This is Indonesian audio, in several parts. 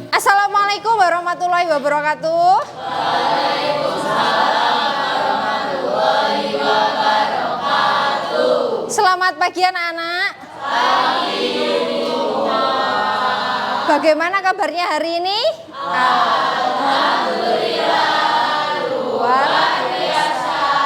Assalamualaikum warahmatullahi wabarakatuh. Selamat pagi anak-anak. Bagaimana kabarnya hari ini? Alhamdulillah. Luar biasa.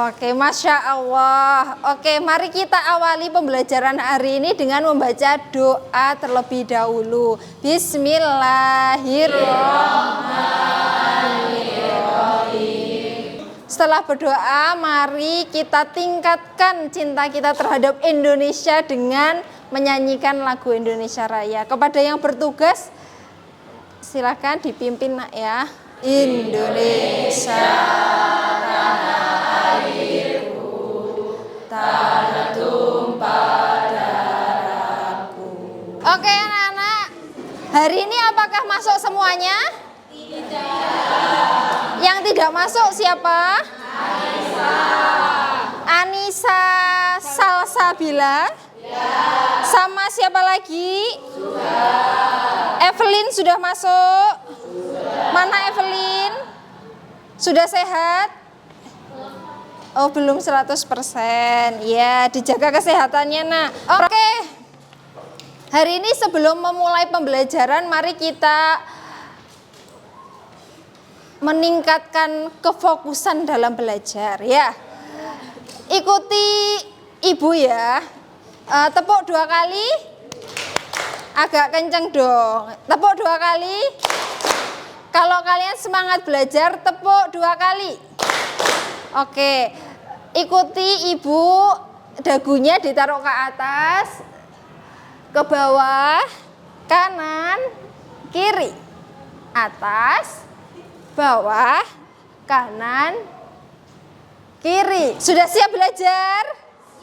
Oke, Masya Allah. Oke, mari kita awali pembelajaran hari ini dengan membaca doa terlebih dahulu. Bismillahirrahmanirrahim. Setelah berdoa, mari kita tingkatkan cinta kita terhadap Indonesia dengan menyanyikan lagu Indonesia Raya. Kepada yang bertugas, silakan dipimpin nak ya. Indonesia tanah airku, tanah tumpah darahku. Oke anak-anak, hari ini apakah masuk semuanya? Tidak. Yang tidak masuk siapa? Anissa Salsabila. Ya. Sama siapa lagi? Sudah. Evelyn sudah masuk? Sudah. Mana Evelyn? Sudah sehat? Oh belum 100%. Ya dijaga kesehatannya nak. Oke. Hari ini sebelum memulai pembelajaran, mari kita meningkatkan kefokusan dalam belajar ya. Ikuti ibu ya. Tepuk 2 kali. Agak kenceng dong. Tepuk 2 kali. Kalau kalian semangat belajar, tepuk 2 kali. Oke. Ikuti ibu, dagunya ditaruh ke atas, ke bawah, kanan, kiri. Atas, bawah, kanan, kiri. Sudah siap belajar?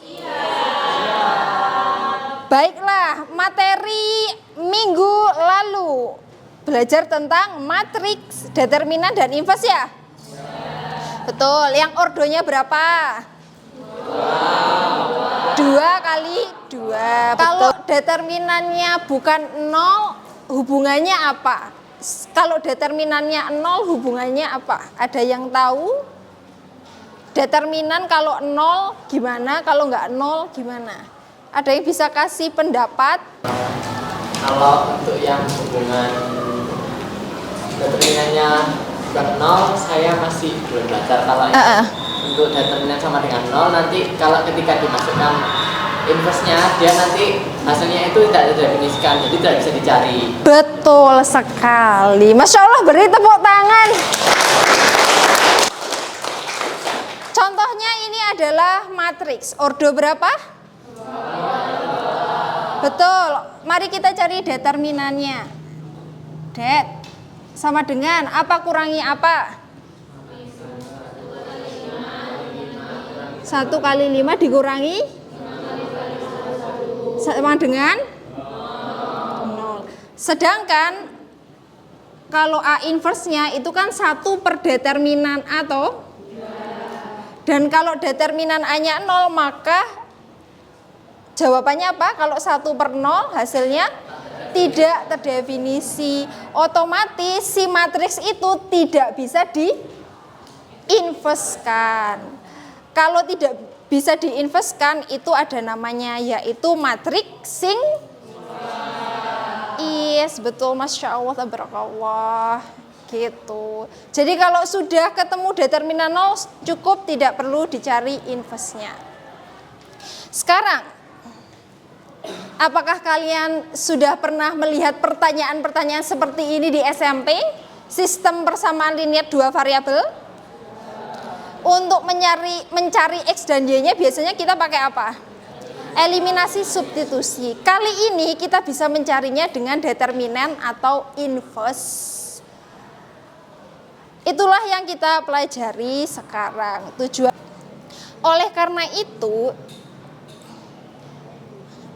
Siap. Baiklah, materi minggu lalu belajar tentang matriks, determinan, dan inverse ya? Betul. Yang ordonya berapa? 2 kali 2. Kalau determinannya bukan 0, hubungannya apa? Kalau determinannya 0, hubungannya apa? Ada yang tahu? Determinan kalau 0 gimana? Kalau nggak 0 gimana? Ada yang bisa kasih pendapat? Kalau untuk yang hubungan determinannya bukan 0, saya masih belum belajar. Kalau untuk determinan sama dengan 0, nanti kalau ketika dimasukkan inverse-nya, dia nanti hasilnya itu tidak didefinisikan, jadi tidak bisa dicari. Betul sekali. Masya Allah, beri tepuk tangan. Contohnya ini adalah matriks. Ordo berapa? 2. Betul. Mari kita cari determinannya. Det sama dengan apa kurangi apa? 1 kali 5 dikurangi sama dengan 0. Sedangkan kalau A inverse-nya itu kan 1 per determinan A toh? Dan kalau determinan A-nya 0, maka jawabannya apa? Kalau 1 per 0 hasilnya tidak terdefinisi. Otomatis si matriks itu tidak bisa diinverskan. Kalau tidak bisa diinverskan, itu ada namanya yaitu matriks Yes, betul, Masya Allah, tabarakallah. Gitu. Jadi kalau sudah ketemu determinan 0, cukup, tidak perlu dicari inverse-nya. Sekarang, apakah kalian sudah pernah melihat pertanyaan-pertanyaan seperti ini di SMP? Sistem persamaan linear 2 variabel? Untuk mencari X dan Y-nya biasanya kita pakai apa? Eliminasi substitusi. Kali ini kita bisa mencarinya dengan determinan atau inverse. Itulah yang kita pelajari sekarang. Tujuan. Oleh karena itu,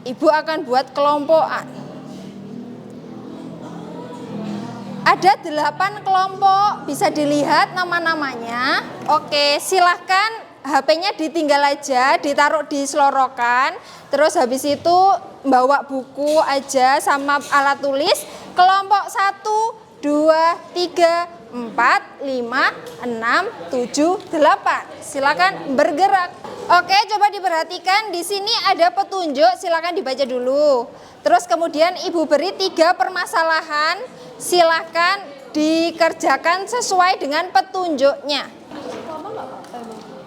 Ibu akan buat kelompokan. Ada 8 kelompok, bisa dilihat nama-namanya. Oke, silahkan HP-nya ditinggal aja, ditaruh di selorokan. Terus habis itu bawa buku aja sama alat tulis. Kelompok 1, 2, 3, 4, 5, 6, 7, 8. Silakan bergerak. Oke, coba diperhatikan. Di sini ada petunjuk, silakan dibaca dulu. Terus kemudian Ibu beri 3 permasalahan. Silakan dikerjakan sesuai dengan petunjuknya.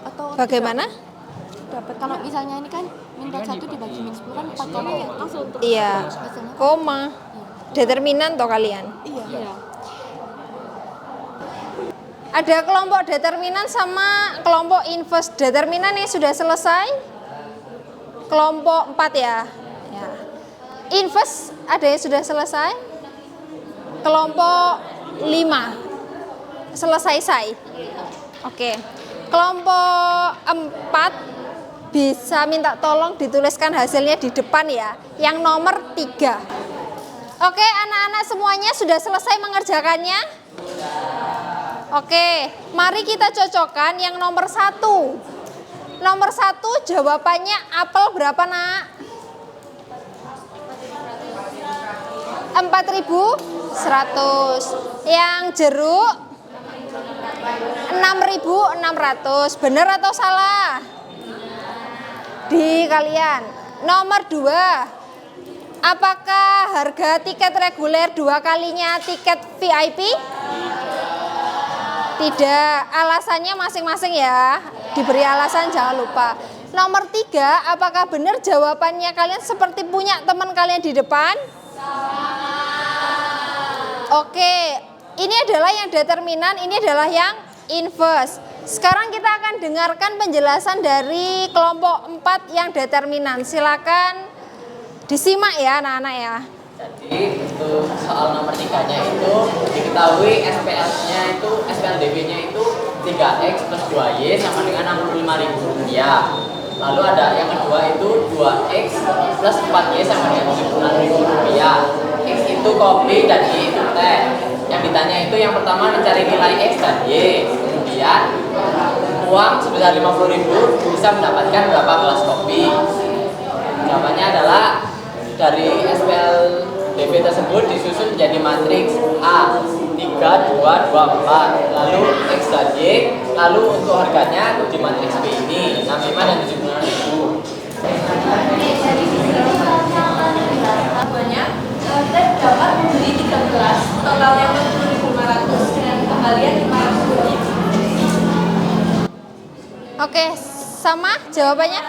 Atau Bagaimana? dapat kalau misalnya ini kan minta 1 dibagi min 10 kan 4 koma ya langsung untuk Iya, biasanya koma. Determinan toh kalian. iya. Ada kelompok determinan sama kelompok inverse. Determinan yang sudah selesai. Kelompok 4 ya. Inverse ada yang sudah selesai. Kelompok 5 selesai. Oke. Kelompok 4 bisa minta tolong dituliskan hasilnya di depan ya. Yang nomor 3. Oke, anak-anak semuanya sudah selesai mengerjakannya? Oke, mari kita cocokkan yang nomor 1. Nomor 1 jawabannya apel berapa nak? 4.100. Yang jeruk 6.600. Benar atau salah? Di kalian. Nomor 2. Apakah harga tiket reguler 2 kalinya tiket VIP? Tidak. Alasannya masing-masing ya. Diberi alasan jangan lupa. Nomor 3. Apakah benar jawabannya kalian seperti punya teman kalian di depan? Oke, ini adalah yang determinan, ini adalah yang inverse. Sekarang kita akan dengarkan penjelasan dari kelompok 4 yang determinan. Silakan disimak ya anak-anak ya. Jadi untuk soal nomor 3-nya itu diketahui SPL-nya itu SPLDB-nya itu 3X plus 2Y sama dengan 65.000 rupiah. Lalu ada yang kedua itu 2X plus 4Y sama dengan 76.000 rupiah. X itu kopi dan Y itu teh. Yang ditanya itu yang pertama mencari nilai X dan Y. Kemudian uang sebesar 50.000 bisa mendapatkan berapa gelas kopi. Jawabannya adalah dari SPLDB tersebut disusun menjadi matriks A 3, 2, 2, 4. Lalu X dan Y. Lalu untuk harganya di matriks B ini 65 dan 76.000. Dan dapat membeli 3 gelas totalnya 40.500 dengan kembalian 500.000. Oke, sama jawabannya?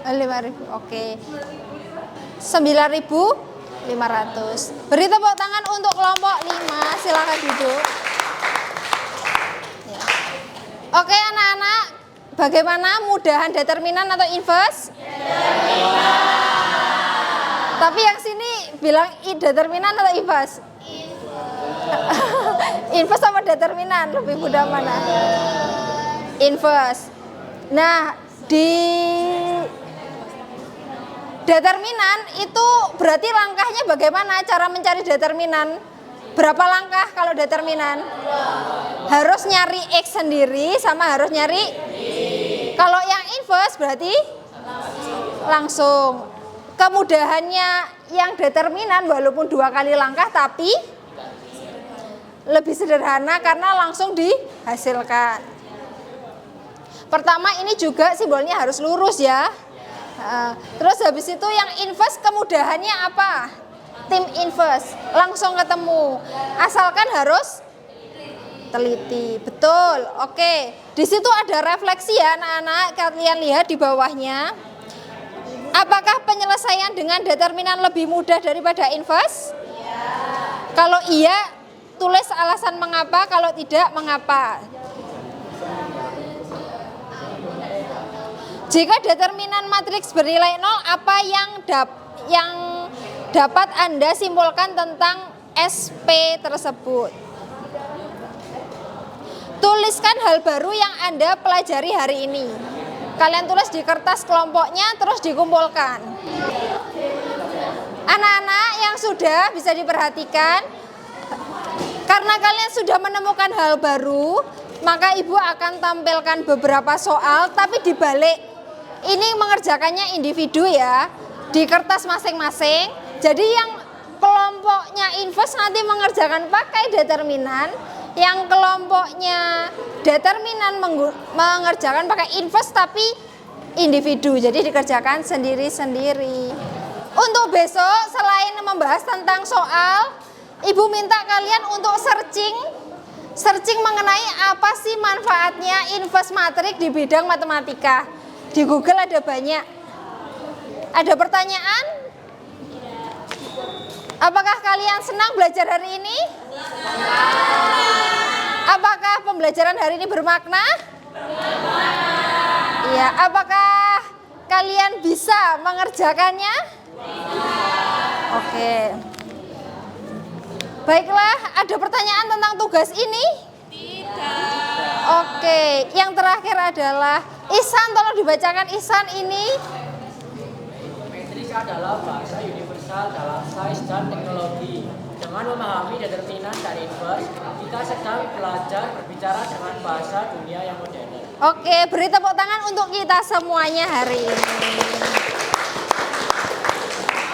5.000. Oke. 9.500. Beri tepuk tangan untuk kelompok 5. Silakan duduk. Ya. Oke, anak-anak, bagaimana mudahan determinan atau inverse? Tapi yang sini bilang determinan atau inverse? Inverse sama determinan lebih mudah mana? Inverse. Nah, di determinan itu berarti langkahnya bagaimana cara mencari determinan? Berapa langkah kalau determinan? Harus nyari X sendiri sama harus nyari Kalau yang inverse berarti langsung. Kemudahannya yang determinan walaupun 2 kali langkah tapi lebih sederhana karena langsung dihasilkan. Pertama ini juga simbolnya harus lurus ya. Terus habis itu yang inverse kemudahannya apa? Tim inverse langsung ketemu. Asalkan harus teliti. Betul. Oke. Di situ ada refleksi ya anak-anak. Kalian lihat di bawahnya. Apakah penyelesaian dengan determinan lebih mudah daripada inverse? Kalau iya, tulis alasan mengapa. Kalau tidak, mengapa. Jika determinan matriks bernilai 0, apa yang dapat Anda simpulkan tentang SP tersebut? Tuliskan hal baru yang Anda pelajari hari ini. Kalian tulis di kertas kelompoknya, terus dikumpulkan. Anak-anak yang sudah bisa diperhatikan, Karena kalian sudah menemukan hal baru, maka Ibu akan tampilkan beberapa soal, tapi dibalik. Ini mengerjakannya individu ya, di kertas masing-masing. Jadi yang kelompoknya inverse nanti mengerjakan pakai determinan, yang kelompoknya determinan mengerjakan pakai inverse tapi individu. Jadi dikerjakan sendiri-sendiri. Untuk besok selain membahas tentang soal, Ibu minta kalian untuk searching mengenai apa sih manfaatnya inverse matrik di bidang matematika. Di Google ada banyak. Ada pertanyaan? Apakah kalian senang belajar hari ini? Apakah pembelajaran hari ini bermakna? Iya. Apakah kalian bisa mengerjakannya? Oke. Baiklah, ada pertanyaan tentang tugas ini? Tidak. Oke, yang terakhir adalah Ihsan, tolong dibacakan Ihsan ini. Metrik adalah bahasa universal dalam sains dan teknologi. Dengan memahami determinan dan inverse, kita sedang belajar berbicara dengan bahasa dunia yang modern. Oke, beri tepuk tangan untuk kita semuanya hari ini.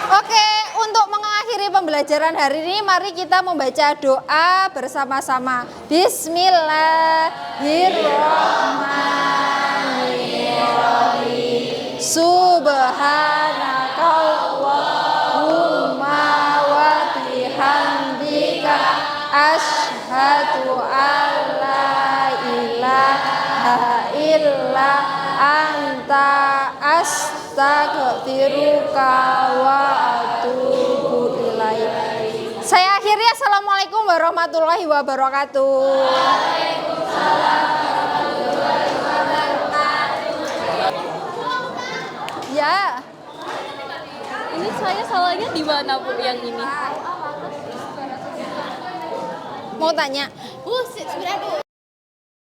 Oke, untuk mengakhiri pembelajaran hari ini, mari kita membaca doa bersama-sama. Bismillahirrahmanirrahim. Subhanakallahumma wa bihamdika asyhadu an la ilaha illa anta astaghfiruka wa atubu ilaik. Saya akhiri, assalamualaikum warahmatullahi wabarakatuh. Waalaikumsalam warahmatullahi wabarakatuh. Ya. Ini saya salahnya di mana Bu yang ini? Mau tanya? Sebenarnya